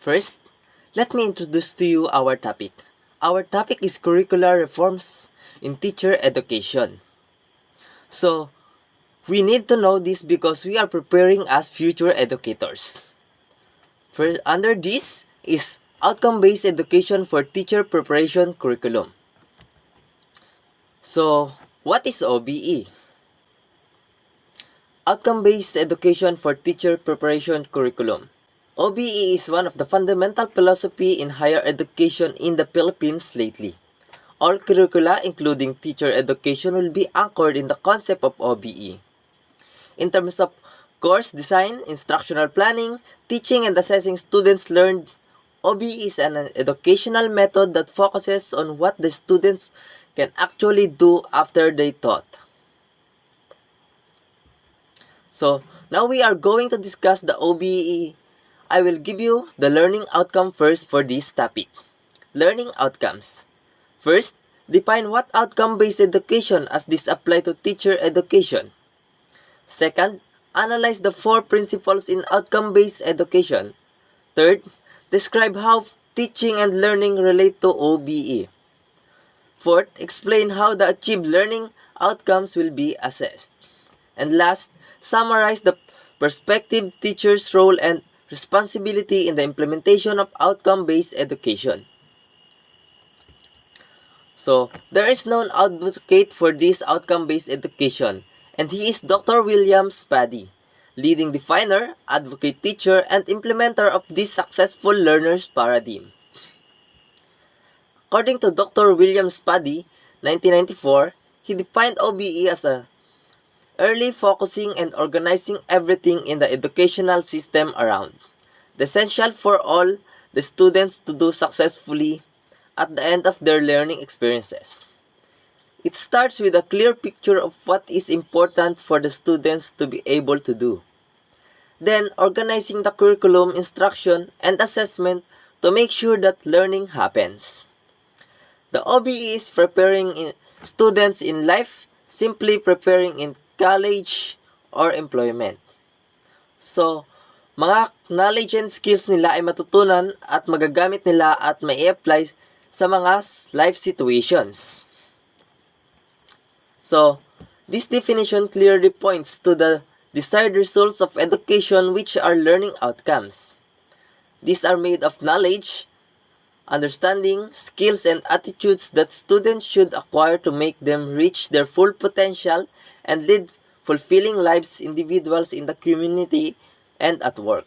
First, let me introduce to you our topic. Our topic is curricular reforms in teacher education. So, we need to know this because we are preparing as future educators. Under this is outcome-based education for teacher preparation curriculum. So, what is OBE? Outcome-based education for teacher preparation curriculum. OBE is one of the fundamental philosophy in higher education in the Philippines lately. All curricula, including teacher education, will be anchored in the concept of OBE. In terms of course design, instructional planning, teaching and assessing students learned, OBE is an educational method that focuses on what the students can actually do after they taught. So, now we are going to discuss the OBE. I will give you the learning outcome first for this topic. Learning outcomes. First, define what outcome-based education as this apply to teacher education. Second, analyze the 4 principles in outcome-based education. Third, describe how teaching and learning relate to OBE. Fourth, explain how the achieved learning outcomes will be assessed. And last, summarize the prospective teacher's role and responsibility in the implementation of outcome-based education. So, there is no advocate for this outcome-based education, and he is Dr. William Spady, leading definer, advocate teacher, and implementer of this successful learner's paradigm. According to Dr. William Spady, 1994, he defined OBE as a early focusing and organizing everything in the educational system around. The essential for all the students to do successfully at the end of their learning experiences. It starts with a clear picture of what is important for the students to be able to do. Then, organizing the curriculum, instruction, and assessment to make sure that learning happens. The OBE is preparing students in life, simply preparing in college or employment. So, mga knowledge and skills nila ay matutunan at magagamit nila at mai-apply sa mga life situations. So, this definition clearly points to the desired results of education, which are learning outcomes. These are made of knowledge, understanding, skills, and attitudes that students should acquire to make them reach their full potential and lead fulfilling lives individuals in the community and at work.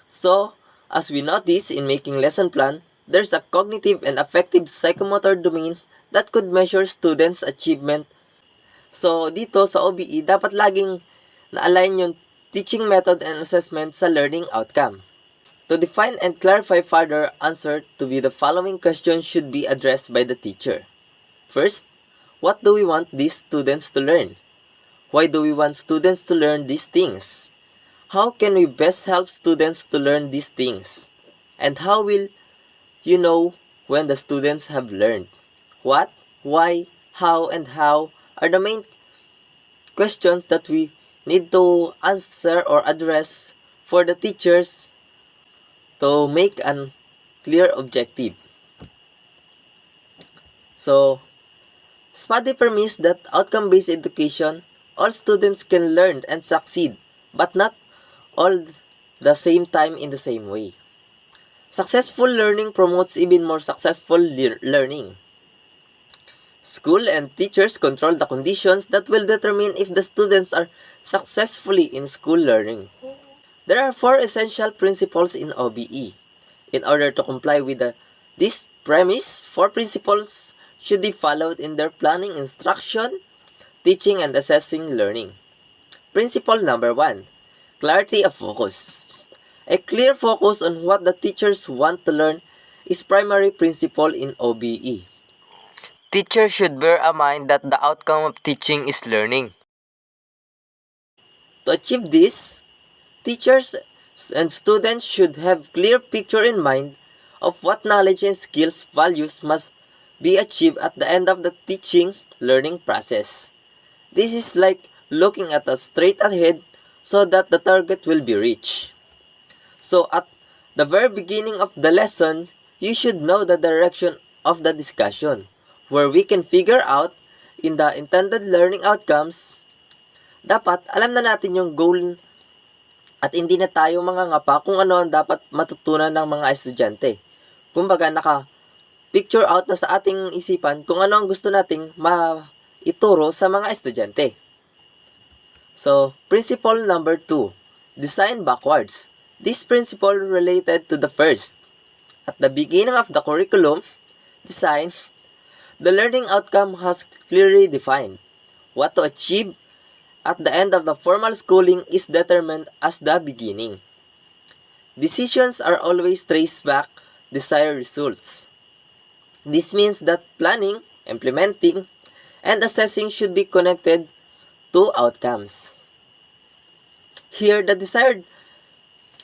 So, as we notice in making lesson plan, there's a cognitive and affective psychomotor domain that could measure students' achievement. So, dito sa OBE, dapat laging na-align yung teaching method and assessment sa learning outcome. To define and clarify further, answer to be the following questions should be addressed by the teacher. First, what do we want these students to learn? Why do we want students to learn these things? How can we best help students to learn these things? And how will you know when the students have learned? What, why, how, and how are the main questions that we need to answer or address for the teachers to make a clear objective. So, Spady permits that outcome-based education, all students can learn and succeed, but not all the same time in the same way. Successful learning promotes even more successful learning. School and teachers control the conditions that will determine if the students are successfully in school learning. There are 4 essential principles in OBE. In order to comply with this premise, 4 principles should be followed in their planning, instruction, teaching, and assessing learning. Principle number 1, clarity of focus. A clear focus on what the teachers want to learn is primary principle in OBE. Teachers should bear in mind that the outcome of teaching is learning. To achieve this, teachers and students should have clear picture in mind of what knowledge and skills values must be achieved at the end of the teaching learning process. This is like looking at a straight ahead so that the target will be reached. So at the very beginning of the lesson, you should know the direction of the discussion, where we can figure out in the intended learning outcomes. Dapat alam na natin yung goal at hindi na tayo mangangapa kung ano ang dapat matutunan ng mga estudyante. Kumbaga, naka-picture out na sa ating isipan kung ano ang gusto nating maituro sa mga estudyante. So, principle number 2, design backwards. This principle related to the first. At the beginning of the curriculum design, the learning outcome has clearly defined. What to achieve at the end of the formal schooling is determined as the beginning. Decisions are always traced back desired results. This means that planning, implementing, and assessing should be connected to outcomes. Here, the desired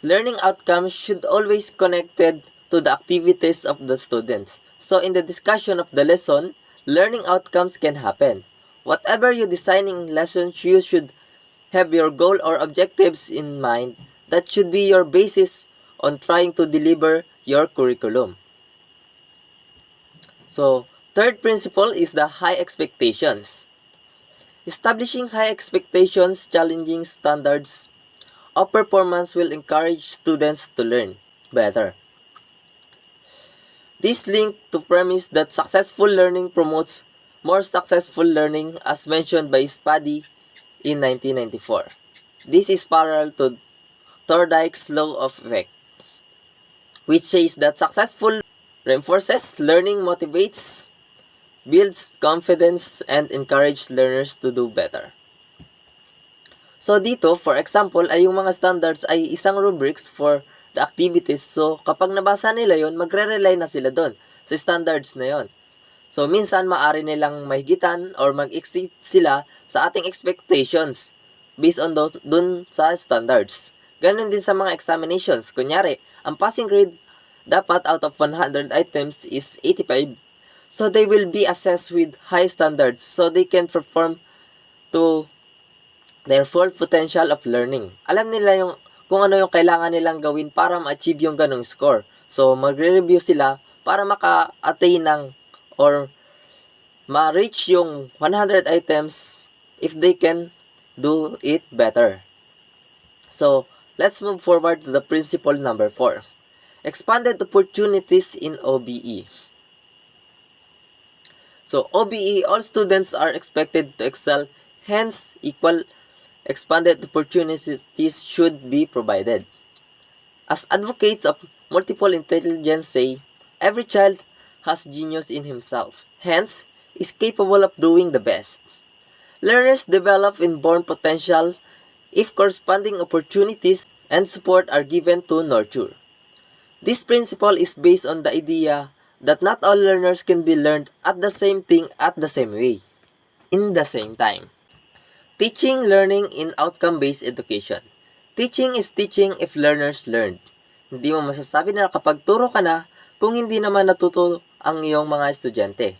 learning outcomes should always connected to the activities of the students. So in the discussion of the lesson, learning outcomes can happen. Whatever you designing lessons, you should have your goal or objectives in mind. That should be your basis on trying to deliver your curriculum. So, third principle is the high expectations. Establishing high expectations, challenging standards of performance will encourage students to learn better. This link to premise that successful learning promotes more successful learning as mentioned by Spady in 1994. This is parallel to Thorndike's law of effect, which says that successful reinforces learning, motivates, builds confidence, and encourages learners to do better. So dito, for example, ay yung mga standards ay isang rubrics for the activities. So kapag nabasa nila yon, magre-rely na sila doon sa standards na yon. So minsan maaari nilang mahigitan or mag-exceed sila sa ating expectations based on those dun sa standards. Ganun din sa mga examinations. Kunyari, ang passing grade dapat out of 100 items is 85. So they will be assessed with high standards so they can perform to their full potential of learning. Alam nila yung kung ano yung kailangan nilang gawin para ma-achieve yung ganong score. So magre-review sila para maka-attain ng or ma-reach yung 100 items if they can do it better. So, let's move forward to the principle number 4. Expanded opportunities in OBE. So, OBE, all students are expected to excel, hence equal expanded opportunities should be provided. As advocates of multiple intelligence say, every child has genius in himself, hence is capable of doing the best. Learners develop inborn potential if corresponding opportunities and support are given to nurture. This principle is based on the idea that not all learners can be learned at the same thing at the same way, in the same time. Teaching, learning in outcome-based education. Teaching is teaching if learners learned. Hindi mo masasabi na kapag turo ka na kung hindi naman natuto ang iyong mga estudyante.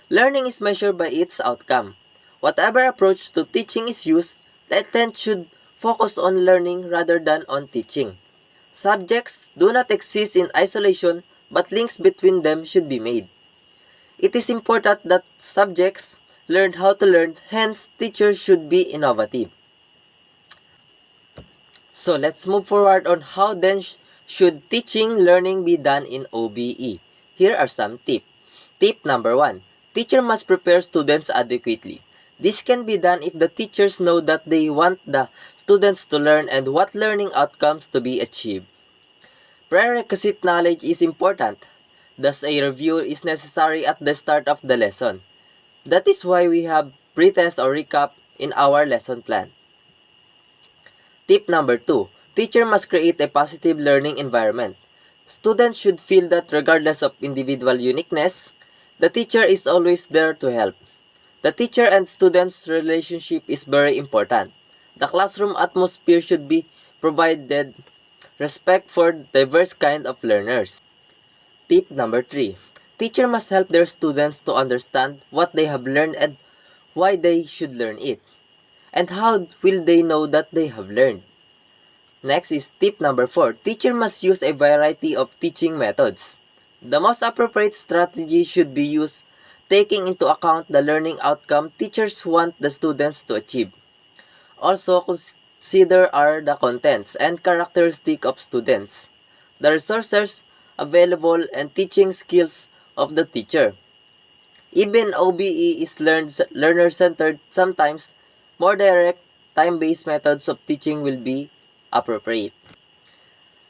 Learning is measured by its outcome. Whatever approach to teaching is used, the intent should focus on learning rather than on teaching. Subjects do not exist in isolation, but links between them should be made. It is important that subjects learn how to learn, hence teachers should be innovative. So let's move forward on how then should teaching learning be done in OBE. Here are some tips. Tip number 1. Teacher must prepare students adequately. This can be done if the teachers know that they want the students to learn and what learning outcomes to be achieved. Prerequisite knowledge is important. Thus, a review is necessary at the start of the lesson. That is why we have pretest or recap in our lesson plan. Tip number 2. Teacher must create a positive learning environment. Students should feel that regardless of individual uniqueness, the teacher is always there to help. The teacher and student's relationship is very important. The classroom atmosphere should be provided respect for diverse kind of learners. Tip number 3. Teacher must help their students to understand what they have learned and why they should learn it. And how will they know that they have learned? Next is tip number 4. Teacher must use a variety of teaching methods. The most appropriate strategy should be used taking into account the learning outcome teachers want the students to achieve. Also, consider are the contents and characteristics of students, the resources available, and teaching skills of the teacher. Even OBE is learner-centered, sometimes more direct, time-based methods of teaching will be appropriate.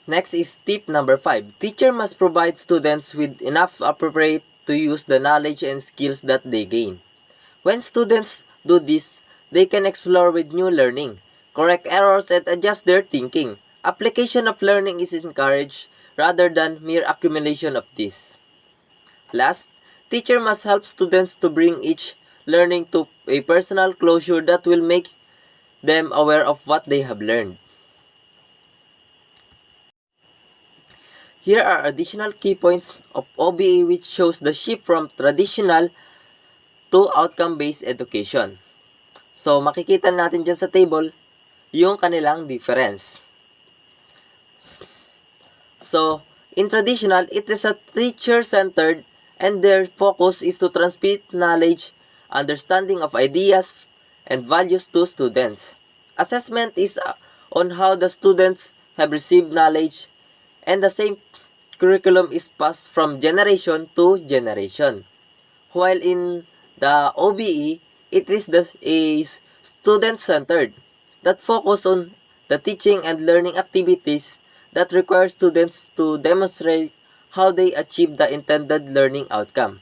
Next is tip number 5. Teacher must provide students with enough appropriate to use the knowledge and skills that they gain. When students do this, they can explore with new learning, correct errors, and adjust their thinking. Application of learning is encouraged rather than mere accumulation of this. Last, teacher must help students to bring each learning to a personal closure that will make them aware of what they have learned. Here are additional key points of OBE which shows the shift from traditional to outcome-based education. So, makikita natin dyan sa table yung kanilang difference. So, in traditional, it is a teacher-centered and their focus is to transmit knowledge, understanding of ideas, and values to students. Assessment is on how the students have received knowledge, and the same curriculum is passed from generation to generation. While in the OBE, it is a student-centered that focus on the teaching and learning activities that require students to demonstrate how they achieve the intended learning outcome.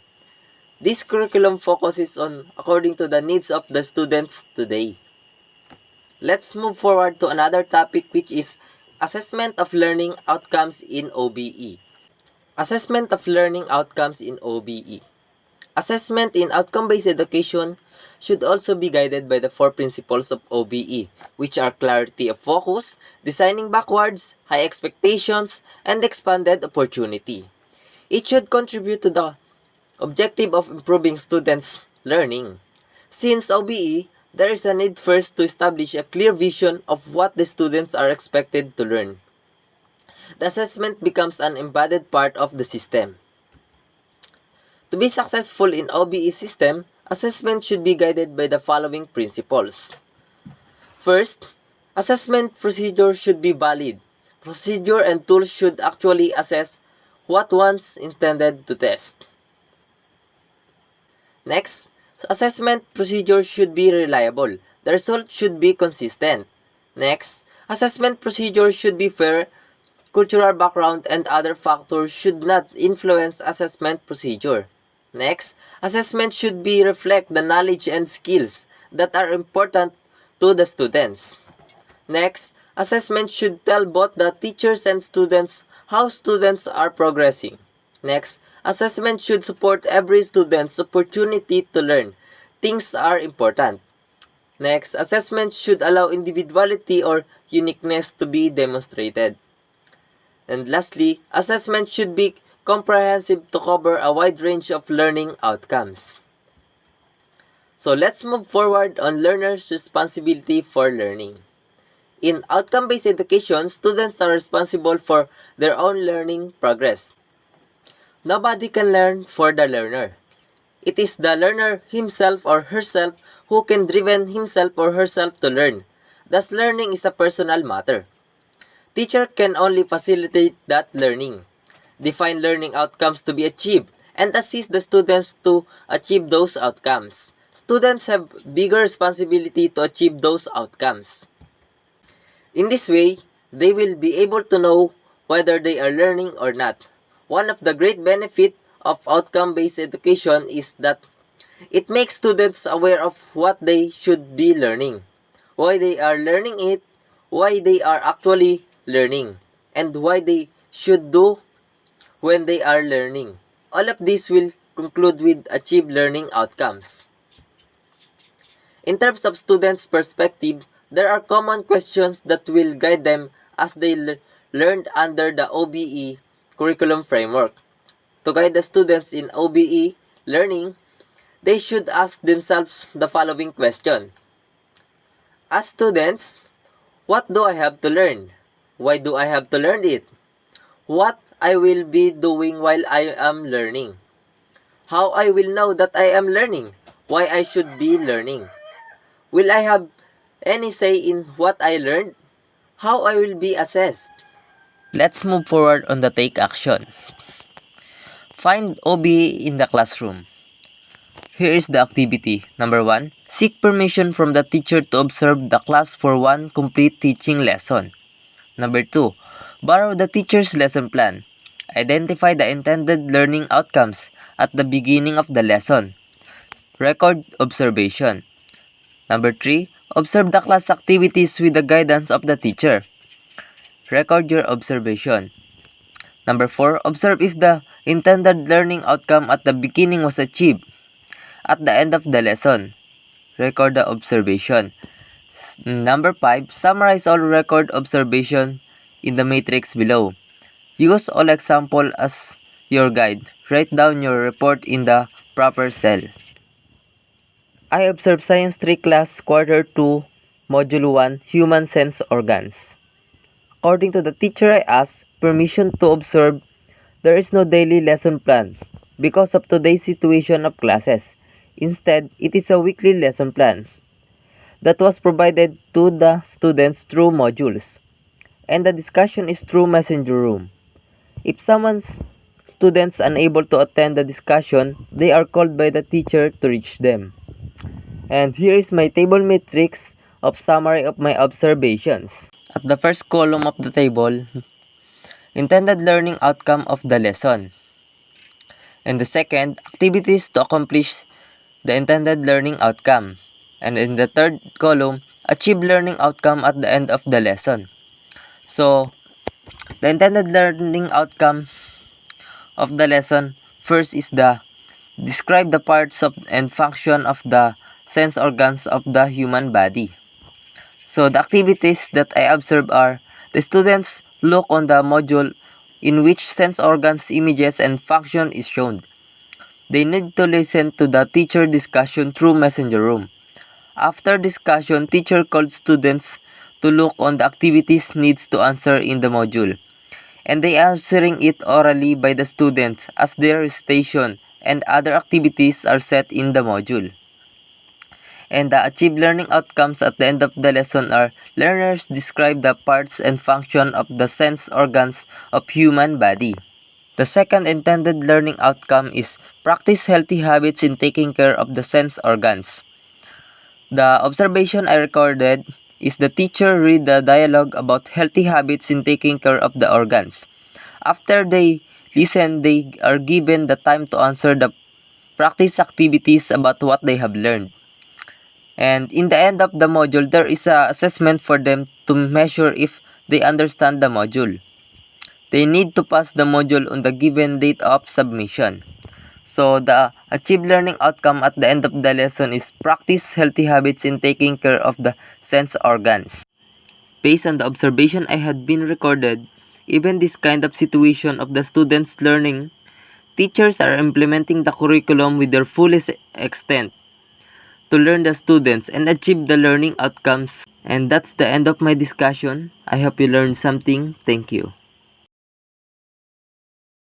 This curriculum focuses on according to the needs of the students today. Let's move forward to another topic, which is assessment of learning outcomes in OBE. Assessment of learning outcomes in OBE. Assessment in outcome-based education should also be guided by the 4 principles of OBE, which are clarity of focus, designing backwards, high expectations, and expanded opportunity. It should contribute to the objective of improving students' learning. Since OBE, there is a need first to establish a clear vision of what the students are expected to learn. The assessment becomes an embedded part of the system. To be successful in OBE system, assessment should be guided by the following principles. First, assessment procedure should be valid. Procedure and tools should actually assess what one's intended to test. Next, assessment procedure should be reliable. The result should be consistent. Next, assessment procedure should be fair. Cultural background and other factors should not influence assessment procedure. Next, assessment should be reflect the knowledge and skills that are important to the students. Next, assessment should tell both the teachers and students how students are progressing. Next, assessment should support every student's opportunity to learn. Things are important. Next, assessment should allow individuality or uniqueness to be demonstrated. And lastly, assessment should be comprehensive to cover a wide range of learning outcomes. So let's move forward on learners' responsibility for learning. In outcome-based education, students are responsible for their own learning progress. Nobody can learn for the learner. It is the learner himself or herself who can driven himself or herself to learn. Thus, learning is a personal matter. Teacher can only facilitate that learning, define learning outcomes to be achieved, and assist the students to achieve those outcomes. Students have bigger responsibility to achieve those outcomes. In this way, they will be able to know whether they are learning or not. One of the great benefits of outcome-based education is that it makes students aware of what they should be learning, why they are learning it, why they are actually learning, and why they should do when they are learning. All of this will conclude with achieve learning outcomes. In terms of students' perspective, there are common questions that will guide them as they learned under the OBE curriculum framework. To guide the students in OBE learning, they should ask themselves the following question. As students, what do I have to learn? Why do I have to learn it? What I will be doing while I am learning? How I will know that I am learning? Why I should be learning? Will I have any say in what I learned? How I will be assessed? Let's move forward on the take action. Find OB in the classroom. Here is the activity. Number 1. Seek permission from the teacher to observe the class for one complete teaching lesson. Number 2. Borrow the teacher's lesson plan. Identify the intended learning outcomes at the beginning of the lesson. Record observation. Number 3. Observe the class activities with the guidance of the teacher. Record your observation. Number 4. Observe if the intended learning outcome at the beginning was achieved at the end of the lesson. Record the observation. Number 5. Summarize all record observation in the matrix below. Use all example as your guide. Write down your report in the proper cell. I observed Science 3 class Quarter 2, Module 1, Human Sense Organs. According to the teacher, I asked permission to observe. There is no daily lesson plan because of today's situation of classes. Instead, it is a weekly lesson plan that was provided to the students through modules, and the discussion is through messenger room. If someone's students unable to attend the discussion, they are called by the teacher to reach them. And here is my table matrix of summary of my observations. At the first column of the table, intended learning outcome of the lesson. And the second, activities to accomplish the intended learning outcome. And in the third column, achieve learning outcome at the end of the lesson. So, the intended learning outcome of the lesson, first is the describe the parts of and function of the sense organs of the human body. So, the activities that I observe are the students look on the module in which sense organs, images, and function is shown. They need to listen to the teacher discussion through messenger room. After discussion, teacher called students to look on the activities needs to answer in the module, and they answering it orally by the students as their station, and other activities are set in the module. And the achieved learning outcomes at the end of the lesson are learners describe the parts and function of the sense organs of human body. The second intended learning outcome is practice healthy habits in taking care of the sense organs. The observation I recorded is the teacher read the dialogue about healthy habits in taking care of the organs. After they listen, they are given the time to answer the practice activities about what they have learned. And in the end of the module, there is an assessment for them to measure if they understand the module. They need to pass the module on the given date of submission. So, the achieved learning outcome at the end of the lesson is practice healthy habits in taking care of the sense organs. Based on the observation I had been recorded, even this kind of situation of the students' learning, teachers are implementing the curriculum with their fullest extent to learn the students and achieve the learning outcomes. And that's the end of my discussion. I hope you learned something. Thank you.